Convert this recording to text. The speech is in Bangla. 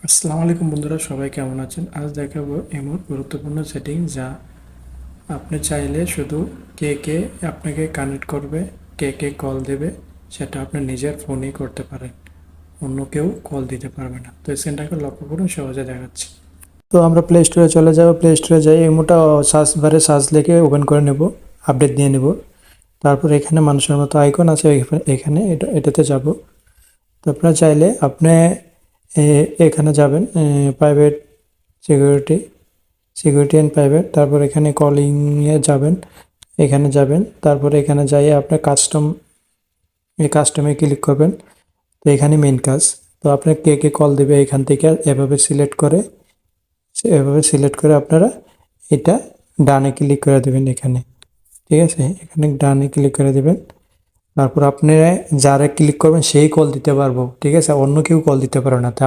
আসসালামু আলাইকুম বন্ধুরা, সবাই কেমন আছেন? আজ দেখাবো এমন গুরুত্বপূর্ণ সেটিং যা আপনি চাইলে শুধু কে কে আপনাকে কানেক্ট করবে, কে কে কল দেবে সেটা আপনি নিজের ফোনেই করতে পারেন। অন্য কেউ কল দিতে পারবে না। তো এই সেন্টারকে লক্ষ্য করুন, সহজে দেখাচ্ছি। তো আমরা প্লে স্টোরে চলে যাব। প্লে স্টোরে যাই এমনটা সার্চ বারে সার্চ লিখে ওপেন করে নেব, আপডেট দিয়ে নেব। তারপর এখানে মানুষের মতো আইকন আছে, এখানে এটাতে যাব। তো আপনারা চাইলে আপনি এখানে যাবেন, private security security and private, তারপর এখানে কলিংয়ে যাবেন, এখানে যাবেন। তারপরে এখানে যাই আপনার কাস্টমে ক্লিক করবেন। তো এখানে মেন কাজ। তো আপনার কে কে কল দেবে এখান থেকে এভাবে সিলেক্ট করে আপনারা এটা ডানে ক্লিক করে দেবেন এখানে। ঠিক আছে, এখানে ডানে ক্লিক করে দেবেন। তারপর আপনারা যারা ক্লিক করবেন সেই কল দিতে পারবো। ঠিক আছে, অন্য কেউ কল দিতে পারবে না। তা